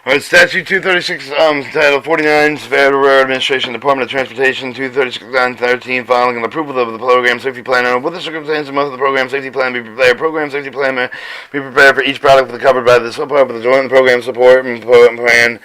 Statute 236, Title 49, Federal Railroad Administration, Department of Transportation, 236-913, filing and approval of the program safety plan. With the circumstances, most of the program safety plan be prepared. Program safety plan may be prepared for each product covered by the subpart of the joint program support and plan.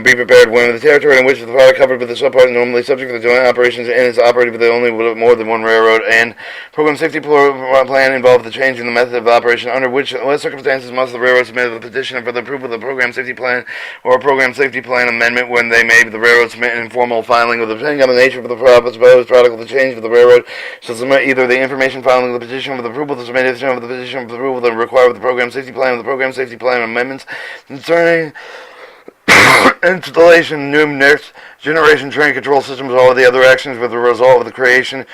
Be prepared when the territory in which the product covered by the subpart is normally subject to the joint operations and is operated with only more than one railroad, and program safety plan involves the change in the method of operation under which what circumstances must the railroad submit a petition for the approval of the program safety plan or a program safety plan amendment. When they may, the railroad submit an informal filing with depending on the nature of the proposed product of the change of the railroad shall submit either the information filing of the petition with approval, the submission of the petition with approval that require with the program safety plan with the program safety plan amendments concerning installation of new next generation train control systems, all of the other actions with the result of the creation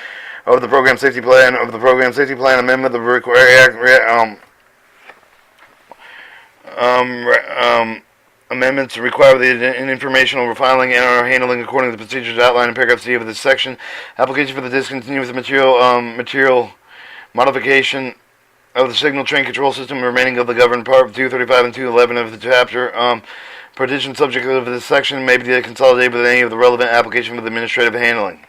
of the program safety plan amendment, the amendments require the informational filing and are handling according to the procedures outlined in paragraph C of this section. Application for the discontinuous material modification of the signal train control system remaining of the governed part of 235 and 211 of the chapter. Partition subject of this section may be consolidated with any of the relevant application for the administrative handling.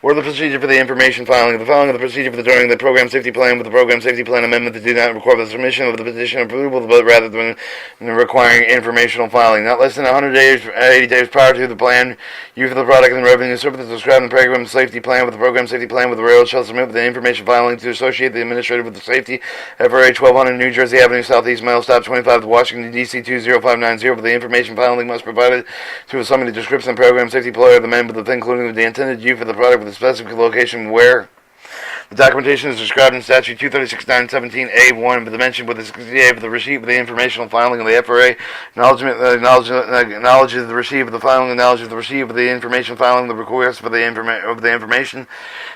Or the procedure for the information filing. The filing of the procedure for during the program safety plan with the program safety plan amendment that do not require the submission of the petition approval, but rather than requiring informational filing. Not less than 100 days, 80 days prior to the plan, use of the product and revenue service described in the program safety plan with the program safety plan with the railroad shall submit with the information filing to associate the administrator with the safety. FRA 1200 New Jersey Avenue Southeast, Mail Stop 25 to Washington, D.C. 20590. With the information filing must provide it to a summary description of program safety plan of the amendment with the including the intended use for the product with the specific location where the documentation is described in Statute 236-917A1, but the mention with the CCA for the receipt of the informational filing of the FRA acknowledges the receipt of the filing, acknowledges the receipt of the information filing, the request for the information.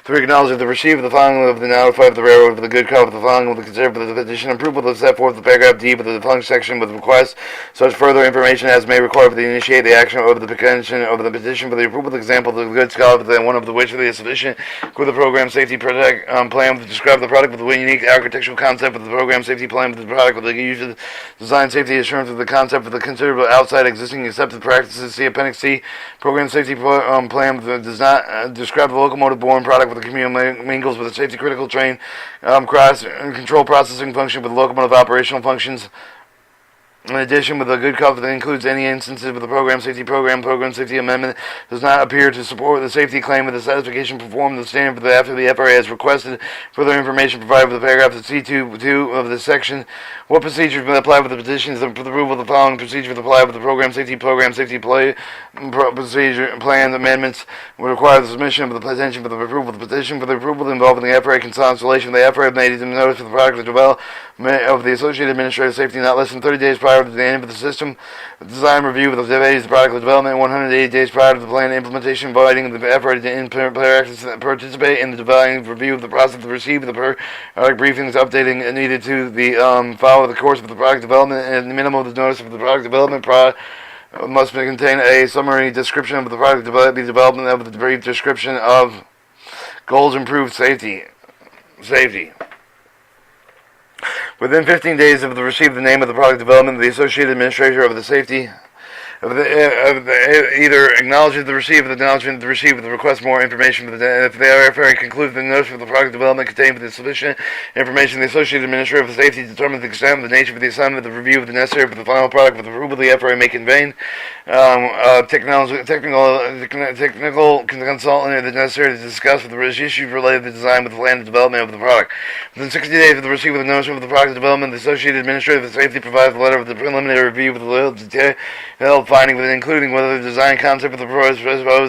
3. Acknowledges the receipt of the filing of the notified of the railroad for the good call of the filing of the considered for the petition approval of set forth the paragraph D with the following section with request such further information as may require for the initiate the action of the petition for the approval of the example of the good call of the one of the which is sufficient with the program safety plan with describe the product with the unique architectural concept of the program safety plan with the product with the use of design safety assurance of the concept of the considerable outside existing accepted practices. See Appendix C. Program safety plan does not describe the locomotive borne product with the commingles with the safety critical train cross and control processing function with locomotive operational functions. In addition, with a good cover that includes any instances of the program safety amendment does not appear to support the safety claim with the satisfaction performed the standard for the after the FRA has requested further information provided with the paragraph of C2 of this section. What procedures may apply with the petitions for the approval of the following procedures apply with the program safety procedure plan amendments would require the submission of the petition for the approval of the petition for the approval involving the FRA consolidation. The FRA made a notice for the product of development of the associated administrative safety not less than 30 days prior to the end of the system design review with the phase of product development 180 days prior to the plan implementation, inviting the FRA to participate in the developing review of the process to receive the product briefings updating needed to the follow the course of the product development, and the minimum of the notice of the product development must contain a summary description of the product development of the brief description of goals improved safety. Within 15 days of the receipt of the name of the product development, the associated administrator of the safety either acknowledges the receipt of the request more information if the FRA concludes the notice of the product development contained with sufficient information, the associated administrator of the safety determines the extent of the nature of the assignment of the review of the necessary for the final product with the approval of the FRA may convene technical consultant is necessary to discuss with the issues related to the design with the plan of development of the product. Within 60 days of the receipt of the notice of the product development, the associated administrator of the safety provides a letter of the preliminary review with the detailed finding, including whether the design concept of the proposed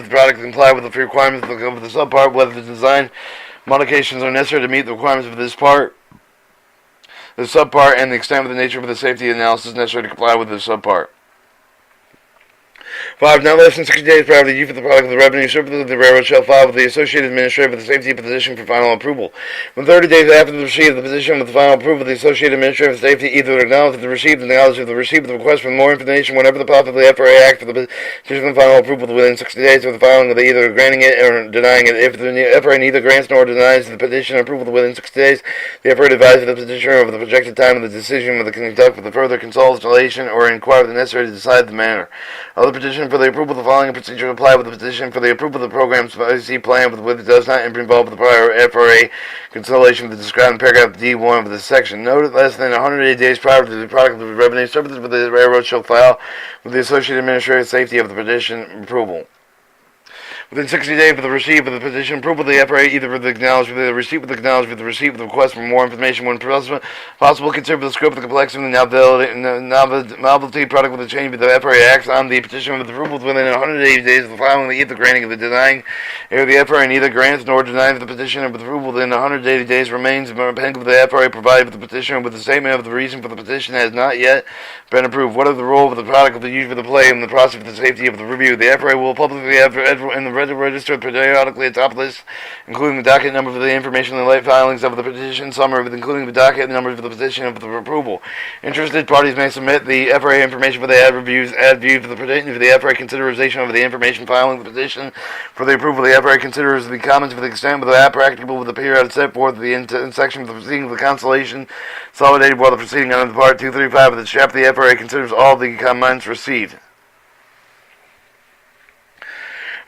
product comply with the requirements of the subpart, whether the design modifications are necessary to meet the requirements of this part, the subpart, and the extent of the nature of the safety analysis necessary to comply with the subpart. 5. Not less than 60 days prior to the use of the product of the revenue surplus of the railroad shall file with the associated administrator with the safety petition for final approval. When 30 days after the receipt of the petition with the final approval, the associated administrator of safety either acknowledges the receipt, acknowledges the receipt of the request for more information whenever the process of the FRA Act for the petition for final approval within 60 days of the filing of the either granting it or denying it. If the FRA neither grants nor denies the petition approval within 60 days, the FRA advises the petitioner of the projected time of the decision of the conduct with the further consultation or inquire the necessary to decide the matter. Other petition for the approval of the following procedure apply with the petition for the approval of the program's policy plan with does not involve the prior FRA consultation with the described in paragraph D1 of this section. Note less than 180 days prior to the product of the revenue surplus with the railroad shall file with the associated administrative safety of the petition approval. Within 60 days of the receipt of the petition approval, the FRA either with the receipt with the receipt with the request for more information when possible, consider the scope of the complexity and the novelty product with the change of the FRA acts on the petition with approval within 180 days of the filing of either granting of the denying, or the FRA neither grants nor denies the petition with approval within 180 days remains pending with the FRA provided with the petitioner with the statement of the reason for the petition has not yet been approved. What is the role of the product of the use of the play in the process of the safety of the review? The FRA will publicly in the register periodically at top list, including the docket number for the information and the late filings of the petition summary, with including the docket number for the petition of the approval. Interested parties may submit the FRA information for the ad view for the petition for the FRA consideration of the information filing the petition for the approval. The FRA considers the comments for the extent of the app practicable with the period set forth in section of the proceeding of the consolation consolidated while the proceeding under the part 235 of the chapter. The FRA considers all the comments received.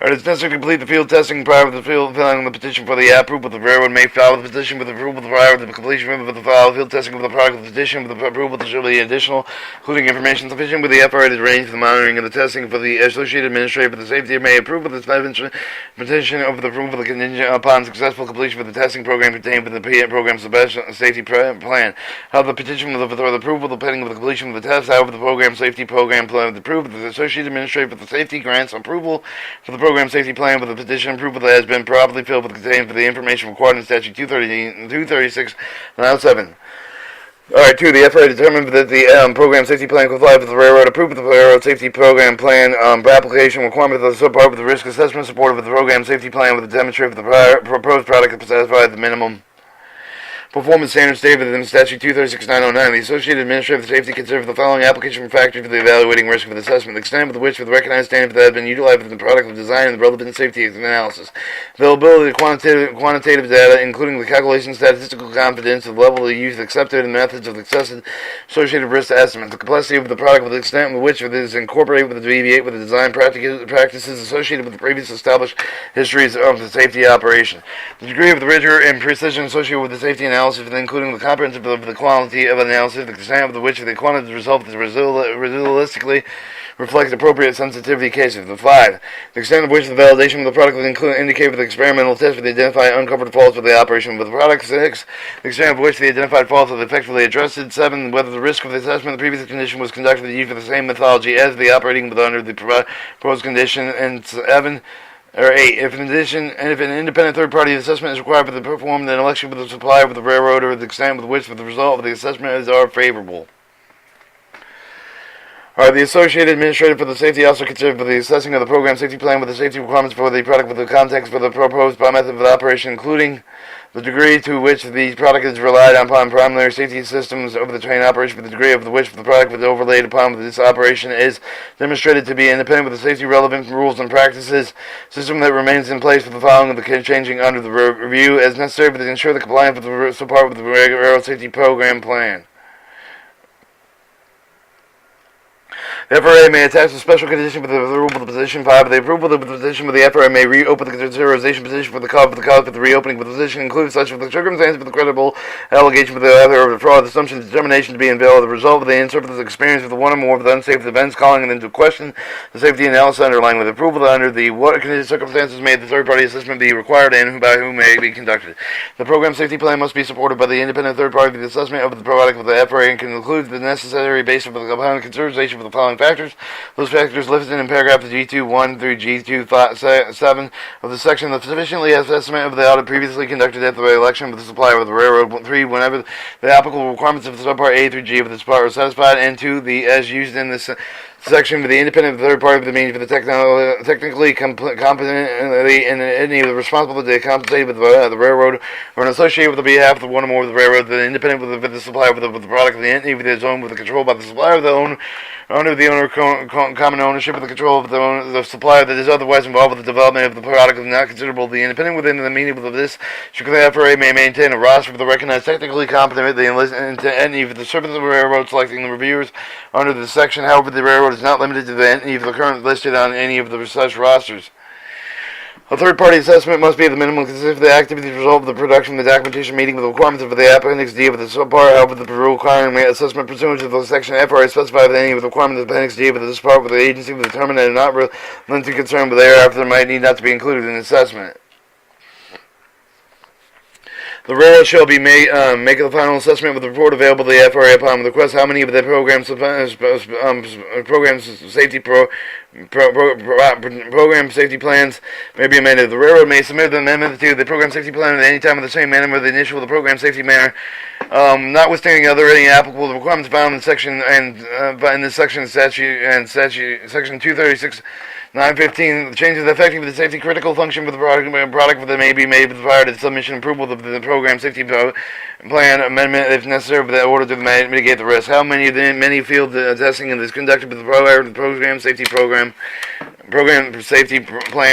It's necessary to complete the field testing prior to the filing of the petition for the approval. The railroad may file the petition with approval prior to the completion of the field testing of the product of the petition with the approval. There shall be additional, including information sufficient with the FRA to arrange for the monitoring and the testing for the associated administrator for the safety may approve of the petition of the approval of the contingent upon successful completion of the testing program contained within the program's safety plan. How the petition with the approval pending of the completion of the test. However, the program safety program plan approved. The associated administrator for the safety grants approval for the program safety plan with the petition approval that has been properly filled with contained for the information required in statute 236 and 7. Alright, 2. The FRA determined that the program safety plan complied with the railroad approved the railroad safety program plan application requirement of the subpart with the risk assessment supported with the program safety plan with the demonstration of the proposed product to satisfy the minimum performance standards stated within statute 236.909. The associated administrative safety considers the following application factors for the evaluating risk of assessment. The extent with which the recognized standards that have been utilized within the product of design and the relevant safety analysis. Availability of quantitative data, including the calculation statistical confidence, the level of use accepted, and methods of assessing associated risk estimates. The complexity of the product with the extent with which it is incorporated with the deviate with the design practices associated with the previous established histories of the safety operation. The degree of the rigor and precision associated with the safety analysis, including the comprehensive of the quality of analysis, the extent of which the quantitative result is realistically reflects appropriate sensitivity cases. The 5. The extent of which the validation of the product would indicate with the experimental test for the identified uncovered faults of the operation of the product. 6. The extent of which the identified faults are effectively addressed. 7. Whether the risk of the assessment of the previous condition was conducted with the use of the same methodology as the operating with under the proposed condition. And 7. Or 8. If an independent third-party assessment is required for the perform an election with the supplier with the railroad or the extent with which the result of the assessment are favorable. The associated administrator for the safety also considered for the assessing of the program safety plan with the safety requirements for the product with the context for the proposed method of operation, including the degree to which the product is relied upon primary safety systems over the train operation, for the degree of which the product was overlaid upon with this operation is demonstrated to be independent with the safety relevant rules and practices system that remains in place for the following of the changing under the review as necessary to ensure the compliance with the support with the railroad safety program plan. The FRA may attach a special condition for the approval of the petition. 5. The approval of the petition with the FRA may reopen the consideration petition for the cause for the reopening of the petition, includes such of the circumstances for the credible allegation for the other of the fraud, the assumption of determination to be invalid, the result of the interpreter's experience with one or more of the unsafe events calling into question the safety analysis underlying with approval under the what circumstances may the third-party assessment be required and by whom may be conducted. The program safety plan must be supported by the independent third-party the assessment of the product with the FRA and can include the necessary basis for the upon consideration for the following factors. Those factors listed in paragraph G2.1 through G2.7 of the section. The sufficiently estimate of the audit previously conducted at the election with the supplier of the railroad. 3. Whenever the applicable requirements of the subpart A through G of this part are satisfied, and 2. The as used in this section with the independent third party of the means for the technically competently and any responsible to compensate with the railroad or an associate with the behalf of one or more of the railroad, the independent with the supplier with the product of the entity with its own with the control by the supplier of the owner of the owner common ownership of the control of the supplier that is otherwise involved with the development of the product is not considerable. The independent within the meaning of this the FRA may maintain a roster of the recognized technically competent entity for the service of the railroad selecting the reviewers under this section. However, the railroad is not limited to the entity of the current listed on any of the such rosters. A third-party assessment must be at the minimum consistent with the activities result of the production of the documentation meeting with the requirements of the Appendix D of the subpart. However, the requiring assessment pursuant to the section FRA specified with any of the requirements of the Appendix D of this part with the agency will determine that are not related concern but thereafter might need not to be included in the assessment. The railroad shall be make the final assessment with the report available to the FRA upon request. How many of the program safety plans may be amended. The railroad may submit the amendment to the program safety plan at any time in the same manner with the initial of the program safety manner, notwithstanding any applicable requirements found in section in this section section 236. 915. The changes effective the safety critical function for the product that may be made prior to the submission and approval of the program safety plan amendment if necessary for the order to mitigate the risk. How many field testing is conducted with the program safety plan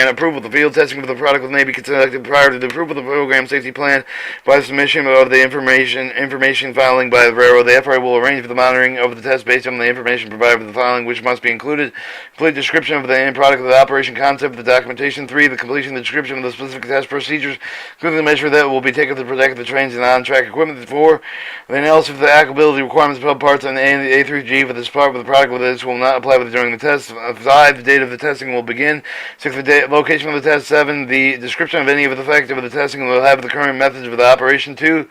approval. The field testing of the product may be conducted prior to the approval of the program safety plan by the submission of the information filing by the railroad. The FRA will arrange for the monitoring of the test based on the information provided with the filing, which must be included. Complete description of the end product of the operation concept of the documentation. 3. The completion of the description of the specific test procedures, including the measure that will be taken to protect the trains and on-track equipment. 4. The analysis of the applicability requirements of parts on A through G for this part of the product with this will not apply with during the test. 5. The date of the testing will begin. 6. The location of the test. 7. The description of any of the effect of the testing will have the current methods of the operation. 2.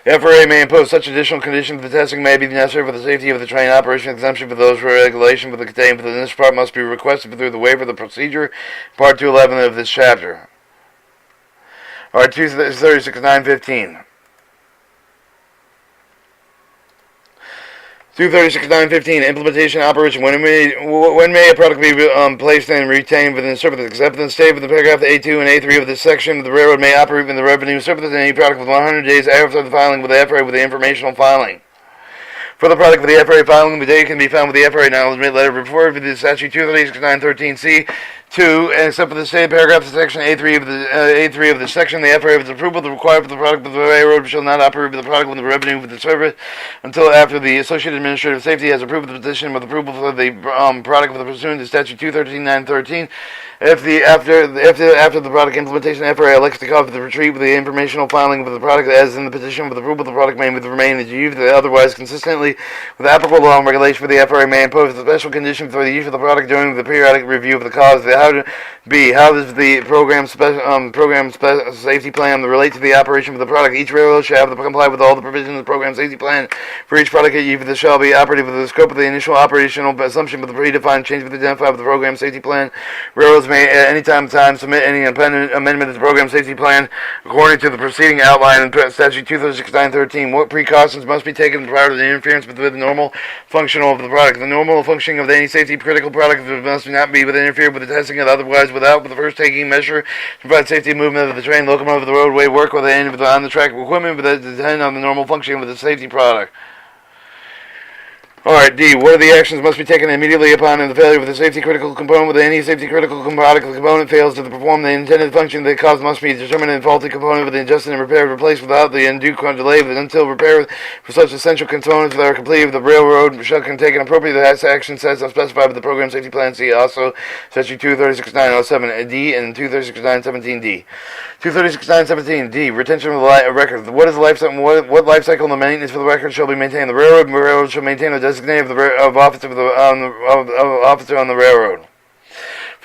The FRA may impose such additional conditions the testing may be necessary for the safety of the train operation. Exemption for those regulation for the contained for this part must be requested through the waiver of the procedure, Part 211 of this chapter. Alright, 236.915. 236.915. Implementation operation. When may a product be placed and retained within the service acceptance state within paragraph A2 and A3 of this section? The railroad may operate in the revenue service in any product with 100 days after the filing with the FRA with the informational filing. For the product with the FRA filing, the date can be found with the FRA acknowledgement letter referred for the statute 236.913C. 2. Except for the stated paragraph of section A3 of the section, the FRA with approval the required for the product with the railroad shall not operate with the product with the revenue with the service until after the Associated Administrative Safety has approved the petition with approval for the product with the pursuant to statute 213.913. After the product implementation, the FRA elects to call for the retreat with the informational filing of the product as in the petition with approval of the product may remain as used. Otherwise, consistently with applicable law and regulation for the FRA may impose a special condition for the use of the product during the periodic review of the cause. How does the program safety plan relate to the operation of the product? Each railroad shall have to comply with all the provisions of the program safety plan for each product. This shall be operated within the scope of the initial operational assumption with the predefined change with identified with the program safety plan. Railroads may at any time submit any amendment to the program safety plan according to the preceding outline in statute 236.913. What precautions must be taken prior to the interference with the normal functional of the product? The normal functioning of any safety critical product must not be interfered with the testing and otherwise without the first taking measure to provide safety movement of the train, locomotive, the roadway, work with any of the on-the-track equipment, but that depend on the normal functioning of the safety product. Alright, D. What are the actions must be taken immediately upon the failure of the safety critical component? With any safety critical product, the component fails to perform the intended function, the cause must be determined and faulty component with the adjusted and repaired replaced without the undue delay until repair for such essential components that are completed. The railroad shall take an appropriate action as specified with the program safety plan. See also statute 236.907 D and 236.917 D. 236.917 D. Retention of the record. What life cycle of the maintenance for the record shall be maintained? The railroad shall maintain a designated of officer on the railroad.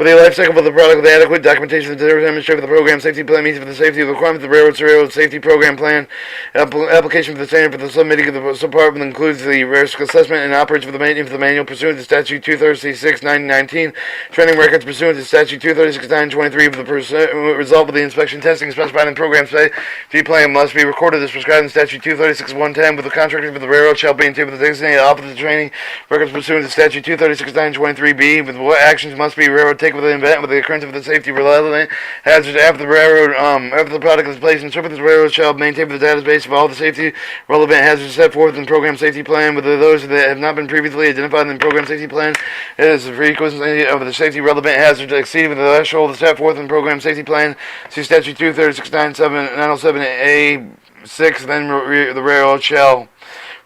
For the life cycle of the product with adequate documentation to demonstrate for the program safety plan meets for the safety of the requirements of the railroad safety program plan. Application for the standard for the submitting of the subdepartment includes the risk assessment and operates for the maintenance of the manual pursuant to statute 236/1919. Training records pursuant to statute 236/923 for the result of the inspection testing specified in program safety plan must be recorded as prescribed in statute 236/110 with the contractor for the railroad shall be in tune with the designated office of training records pursuant to statute 236/923b with what actions must be railroad take with the event with the occurrence of the safety relevant hazards after the railroad after the product is placed in service. The railroad shall maintain the database of all the safety relevant hazards set forth in the program safety plan with those that have not been previously identified in the program safety plan. It is the frequency of the safety relevant hazards exceeding the threshold set forth in the program safety plan. See statute 236/907A6. Then the railroad shall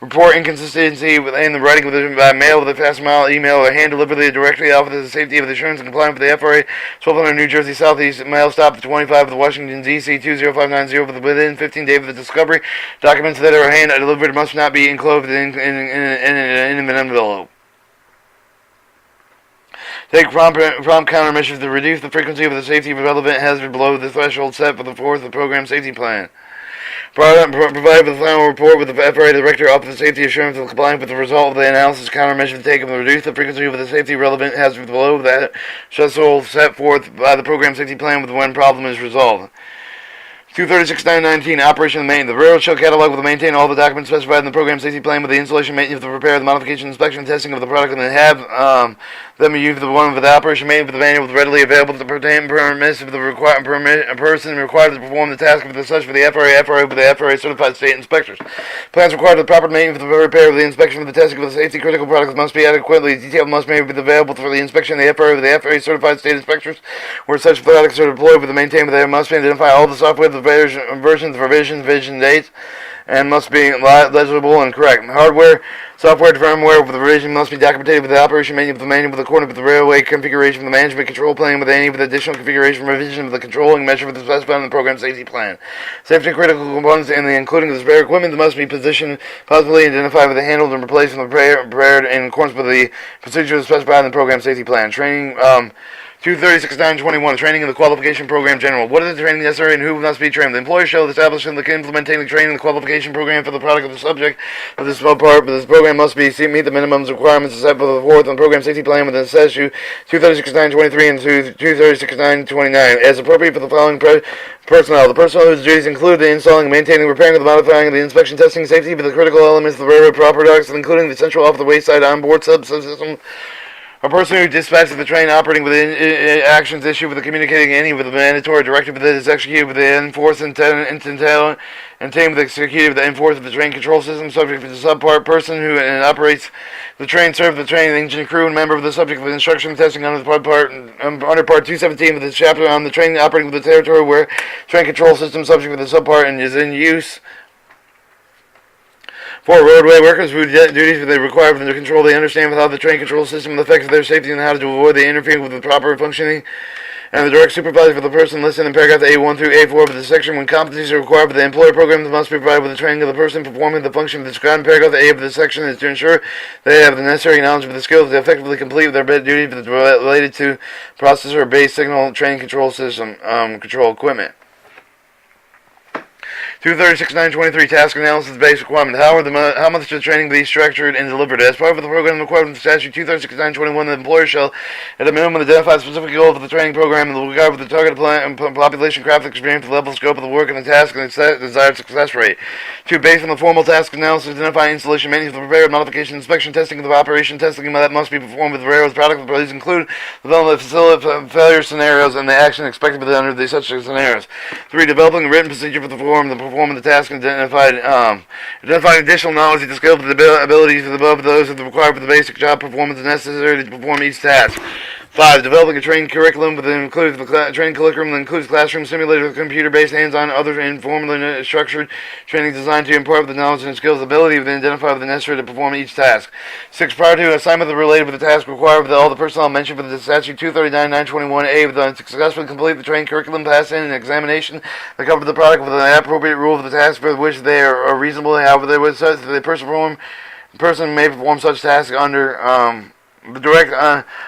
report inconsistency within the writing by mail with a fast mile, email, or hand delivery directly off of the safety of the assurance and compliance with the FRA 1200 New Jersey Southeast mail stop 25 with Washington D.C. 20590 within 15 days of the discovery. Documents that are hand delivered must not be enclosed in an envelope. Take prompt countermeasures to reduce the frequency of the safety relevant hazard below the threshold set for the fourth of the program safety plan. Provide with the final report with the FRA Director, Office of Safety Assurance and Compliance with the result of the analysis countermeasures taken to reduce the frequency of the safety relevant hazards below that threshold set forth by the program safety plan with when problem is resolved. 236/919 Operation and Maintenance. The railroad shall catalog with and maintain all the documents specified in the program safety plan with the installation, maintenance, the repair, the modification, inspection, and testing of the product, and then have them use the one with the operation maintenance with the manual readily available to pertain permits of the a person required to perform the task of the such for the FRA with the FRA certified state inspectors. Plans required for the proper maintenance for the repair of the inspection for the testing of the safety critical products must be adequately detailed, must be available for the inspection of the FRA with the FRA certified state inspectors where such products are deployed with the maintained with they must be identify all the software the versions, revisions, vision dates, and must be legible and correct. Hardware, software, firmware with the revision must be documented with the operation manual, with the manual, with according with the railway configuration, with the management control plan, with any of the additional configuration, revision of the controlling measure with the specified in the program safety plan. Safety critical components and the including of the spare equipment must be positioned, possibly identified with the handled and replaced and prepared in accordance with the procedures specified in the program safety plan. Training, 236/921, training in the qualification program general. What is the training necessary and who must be trained? The employer shall establish and implementing the training and the qualification program for the product of the subject of this part. But this program must meet the minimum requirements set for the fourth and program safety plan within statute 236/923 and 236/929 as appropriate for the following personnel. The personnel whose duties include the installing, maintaining, repairing, the modifying, the inspection, testing, safety for the critical elements of the railroad products, including the central off the wayside onboard subsystem. A person who dispatches the train operating within actions issued with the communicating any with the mandatory directive that is executed with the enforced intent with the executed with the enforced the train control system subject to the subpart person who operates the train serve the train engine crew and member of the subject of instruction testing under the under part 217 of the chapter on the train operating with the territory where train control system subject to the subpart and is in use. For roadway workers whose duties they require for them to control, they understand how the train control system affects their safety and how to avoid the interfering with the proper functioning. And the direct supervisor for the person listed in paragraph A1 through A4 of the section when competencies are required for the employer program must be provided with the training of the person performing the function described in paragraph A of the section is to ensure they have the necessary knowledge of the skills to effectively complete their duty related to processor-based signal train control system control equipment. 236/923 Task Analysis Base Requirement. How much of the training be structured and delivered? As part of the program required from statute 236/921, the employer shall, at a minimum, identify specific goals for the training program and regard with the targeted population, craft experience, the level, scope of the work, and the task, and the desired success rate. 2. Based on the formal task analysis, identify installation, maintenance, the repair, modification, inspection, testing of the operation, testing that must be performed with the railroad's product. These include development of facility failure scenarios and the action expected under such scenarios. 3. Developing a written procedure for the performing the task and identifying additional knowledge and skills and abilities above those that are required for the basic job performance necessary to perform each task. 5. Developing a training curriculum that includes training curriculum that includes classroom simulator, computer-based, hands-on, other informally structured training designed to impart the knowledge and skills ability to identify the necessary to perform each task. 6. Prior to assignment related with the task required with all the personnel mentioned for the statute 239/921A with the successfully complete the training curriculum, pass in an examination that covered the product with an appropriate rule of the task for which they are reasonable. However, they would such that the person may perform such task under the direct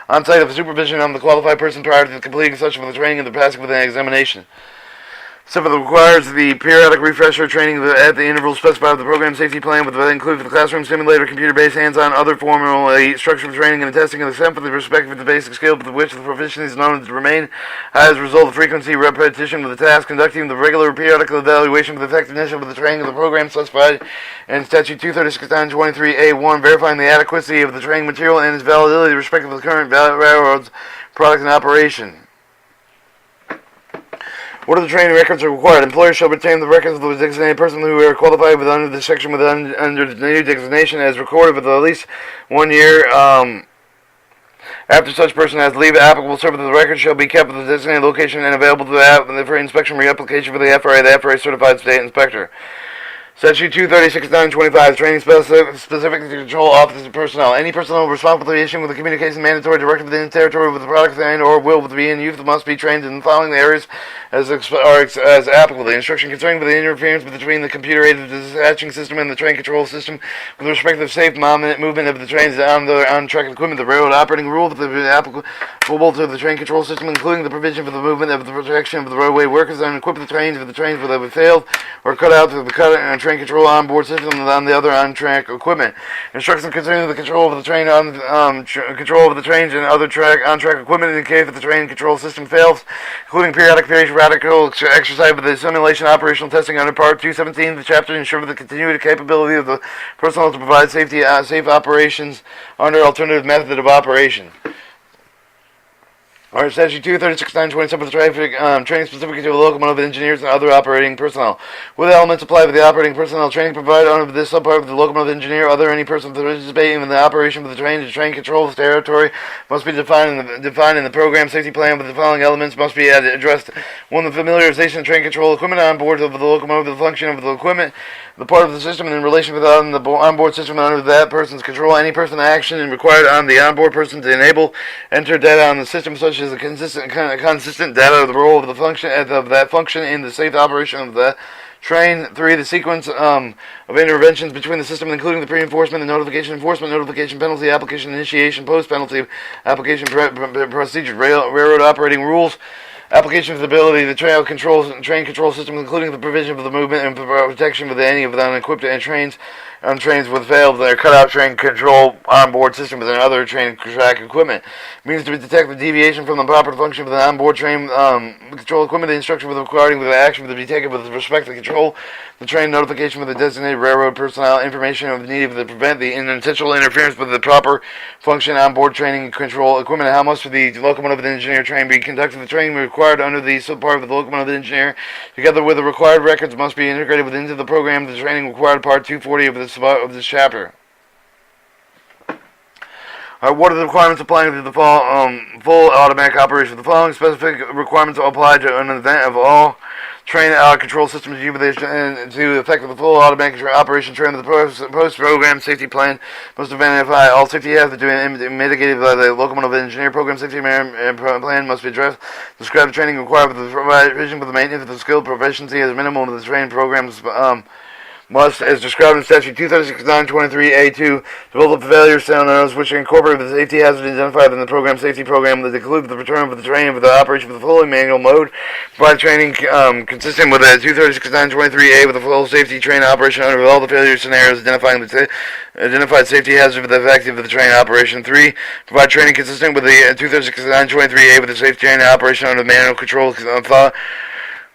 on-site of supervision of the qualified person prior to completing such of the training and the passing of the examination. Except requires the periodic refresher training at the intervals specified with the program safety plan, with that includes the classroom simulator, computer-based, hands-on, other formally structured training and testing, and except for the respect for the basic skill with which the proficiency is known to remain as a result of frequency, repetition of the task, conducting the regular periodic evaluation of the effectiveness of the training of the program specified in Statute 236-23A1, verifying the adequacy of the training material and its validity with respect to the current railroad's product and operation. What are the training records are required? Employers shall retain the records of the designated person who are qualified with under this section under the new designation as recorded with at least 1 year after such person has leave. Applicable service of the record shall be kept at the designated location and available for inspection re-application for the FRA certified state inspector. Section 236-925, training specific to control office personnel. Any personnel responsible for the issuing of the communication mandatory directive within the territory with the product and or will be in use must be trained in the following areas as applicable. The instruction concerning the interference between the computer-aided dispatching system and the train control system with respect to the safe movement of the trains on-track equipment. The railroad operating rule that is applicable to the train control system, including the provision for the movement of the protection of the roadway workers and equip the trains if the trains would have failed or cut out to the train control on-board system and on the other on-track equipment. Instructions concerning the control of the train control of the trains and other on-track equipment in the case that the train control system fails, including radical exercise with the simulation operational testing under Part 217 of the chapter to ensure the continued capability of the personnel to provide safe operations under alternative method of operation. Alright, Statute 236-927 for the training specific to locomotive engineers and other operating personnel. With elements applied with the operating personnel training provided under this subpart of the locomotive engineer, other any person participating in the operation of the train control territory must be defined in the program safety plan with the following elements must be addressed. 1. The familiarization of train control equipment on board of the locomotive, the function of the equipment, the part of the system, and in relation with the onboard system under that person's control, any person action and required on the onboard person to enable enter data on the system such as a consistent data of the role of the function of that function in the safe operation of the train. 3. The sequence of interventions between the system, including the pre-enforcement, the notification, enforcement, notification, penalty, application, initiation, post-penalty, application, procedure, railroad operating rules, application of the ability of the train control system, including the provision of the movement and protection of any of the unequipped trains on trains with failed their cutout train control onboard system with other train track equipment. Means to detect the deviation from the proper function of the onboard train control equipment. The instruction with requiring the action to be taken with respect to control the train, notification with the designated railroad personnel, information of the need to prevent the intentional interference with the proper function onboard training control equipment. How must the locomotive engineer train be conducted? The training required under the subpart of the locomotive engineer, together with the required records, must be integrated into the program. The training required Part 240 of this chapter. What are the requirements applying to the full automatic operation? The following specific requirements apply to an event of all train control systems to the effect of the full automatic operation. Train of the post-program safety plan must identify all safety hazards to be mitigated by the locomotive engineer. Program safety plan must be addressed. Describe the training required with the provision for the maintenance of the skill proficiency as minimum of the training programs. Must, as described in Statute 236-923A2, develop failure scenarios which incorporate the safety hazards identified in the program safety program that include the return of the train with the operation of the fully manual mode. Provide training consistent with the 236-923A with the full safety train operation under all the failure scenarios identifying the identified safety hazard for the effective of the train operation. 3. Provide training consistent with the 236-923A with the safety train operation under manual control thought.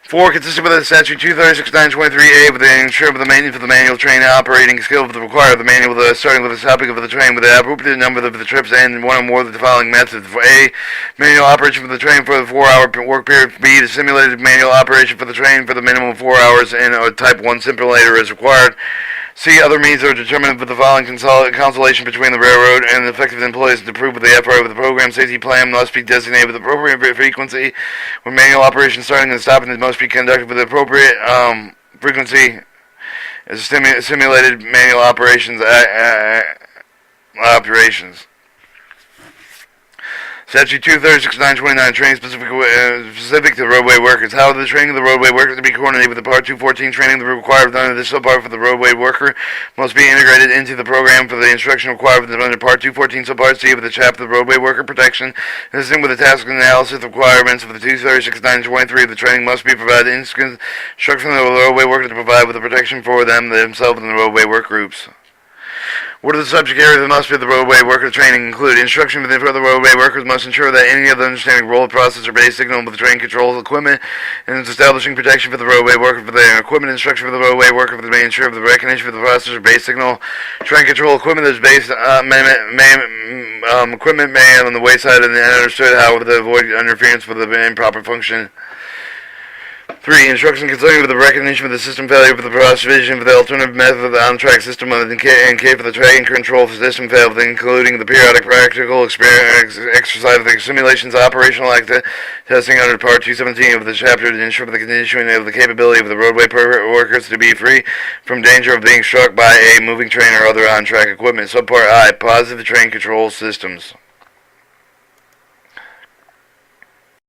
4. Consistent with the Statute 236-923A with the ensure the maintenance of the manual train operating skill of the required of the manual, starting with the stopping of the train with the appropriate number of the trips and one or more of the following methods. For A. Manual operation for the train for the 4-hour work period. B. The simulated manual operation for the train for the minimum of 4 hours and a Type 1 simulator as required. C. Other means are determined with the following consultation between the railroad and the effective employees to prove with the FRA with the program safety plan must be designated with appropriate frequency. When manual operation starting and stopping must be conducted with appropriate frequency as simulated manual operations. Statute 236-929, training specific to roadway workers. How the training of the roadway workers to be coordinated with the Part 214 training required under this subpart for the roadway worker must be integrated into the program for the instruction required under Part 214 subpart C of the chapter of the roadway worker protection. Consistent with the task analysis requirements of the 236-923, the training must be provided instruction for the roadway worker to provide with the protection for themselves and the roadway work groups. What are the subject areas that must be the roadway worker training include? Instruction for the roadway workers must ensure that any other understanding role, process, or base signal with the train controls equipment and establishing protection for the roadway worker for their equipment. Instruction for the roadway worker for the main ensure of the recognition for the process or base signal. Train control equipment that is based equipment may on the wayside and understood how to avoid interference with the improper function. 3. Instruction concerning the recognition of the system failure for the provision for the alternative method of the on-track system and K for the train control system failure, including the periodic practical exercise of the simulations operational testing under Part 217 of the chapter to ensure the conditioning of the capability of the roadway workers to be free from danger of being struck by a moving train or other on-track equipment. Subpart I. Positive train control systems.